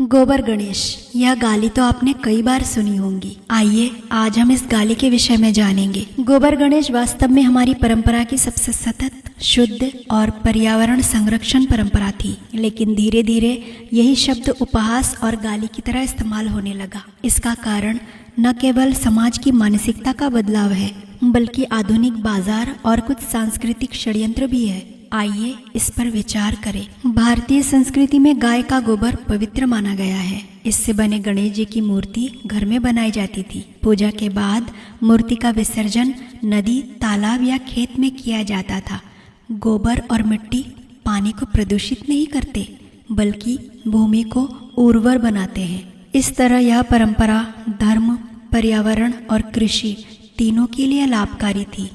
गोबर गणेश, यह गाली तो आपने कई बार सुनी होंगी। आइए आज हम इस गाली के विषय में जानेंगे। गोबर गणेश वास्तव में हमारी परंपरा की सबसे सतत, शुद्ध और पर्यावरण संरक्षण परंपरा थी, लेकिन धीरे धीरे यही शब्द उपहास और गाली की तरह इस्तेमाल होने लगा। इसका कारण न केवल समाज की मानसिकता का बदलाव है, बल्कि आधुनिक बाजार और कुछ सांस्कृतिक षड्यंत्र भी है। आइए इस पर विचार करें। भारतीय संस्कृति में गाय का गोबर पवित्र माना गया है। इससे बने गणेश जी की मूर्ति घर में बनाई जाती थी। पूजा के बाद मूर्ति का विसर्जन नदी, तालाब या खेत में किया जाता था। गोबर और मिट्टी पानी को प्रदूषित नहीं करते, बल्कि भूमि को उर्वर बनाते हैं। इस तरह यह परंपरा धर्म, पर्यावरण और कृषि तीनों के लिए लाभकारी थी।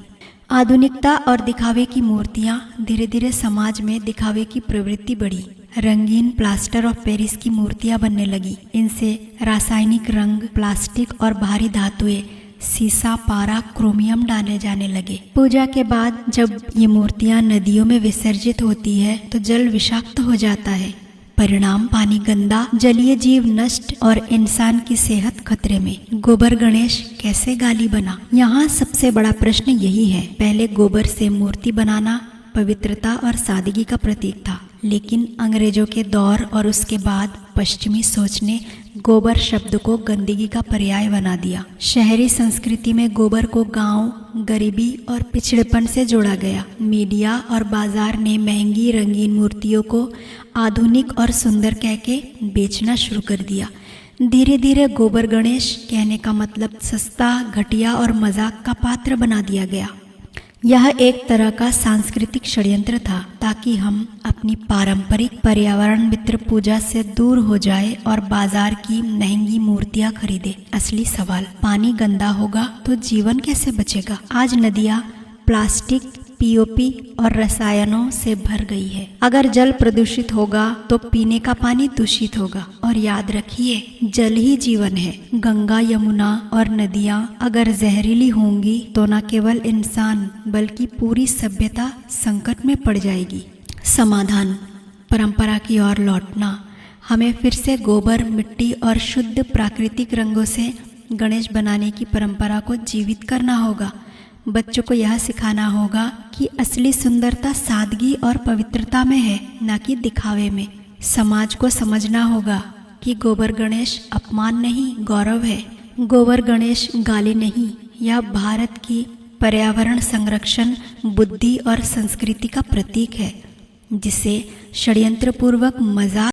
आधुनिकता और दिखावे की मूर्तियां धीरे धीरे समाज में दिखावे की प्रवृत्ति बढ़ी। रंगीन प्लास्टर ऑफ पेरिस की मूर्तियां बनने लगी। इनसे रासायनिक रंग, प्लास्टिक और भारी धातुएं, सीसा, पारा, क्रोमियम डाले जाने लगे। पूजा के बाद जब ये मूर्तियां नदियों में विसर्जित होती है तो जल विषाक्त हो जाता है। परिणाम पानी गंदा, जलीय जीव नष्ट और इंसान की सेहत खतरे में। गोबर गणेश कैसे गाली बना? यहाँ सबसे बड़ा प्रश्न यही है। पहले गोबर से मूर्ति बनाना पवित्रता और सादगी का प्रतीक था, लेकिन अंग्रेजों के दौर और उसके बाद पश्चिमी सोच ने गोबर शब्द को गंदगी का पर्याय बना दिया। शहरी संस्कृति में गोबर को गांव, गरीबी और पिछड़ेपन से जोड़ा गया। मीडिया और बाजार ने महंगी रंगीन मूर्तियों को आधुनिक और सुंदर कहके बेचना शुरू कर दिया। धीरे धीरे गोबर गणेश कहने का मतलब सस्ता, घटिया और मजाक का पात्र बना दिया गया। यह एक तरह का सांस्कृतिक षड्यंत्र था ताकि हम अपनी पारंपरिक पर्यावरण मित्र पूजा से दूर हो जाए और बाजार की महंगी मूर्तियां खरीदे। असली सवाल, पानी गंदा होगा तो जीवन कैसे बचेगा? आज नदियां प्लास्टिक, पीओपी और रसायनों से भर गई है। अगर जल प्रदूषित होगा तो पीने का पानी दूषित होगा। और याद रखिए, जल ही जीवन है। गंगा, यमुना और नदियां अगर जहरीली होंगी तो न केवल इंसान बल्कि पूरी सभ्यता संकट में पड़ जाएगी। समाधान, परंपरा की ओर लौटना। हमें फिर से गोबर, मिट्टी और शुद्ध प्राकृतिक रंगों से गणेश बनाने की परंपरा को जीवित करना होगा। बच्चों को यह सिखाना होगा कि असली सुंदरता सादगी और पवित्रता में है, न कि दिखावे में। समाज को समझना होगा कि गोबर गणेश अपमान नहीं, गौरव है। गोबर गणेश गाली नहीं, यह भारत की पर्यावरण संरक्षण, बुद्धि और संस्कृति का प्रतीक है, जिसे षड्यंत्रपूर्वक मजाक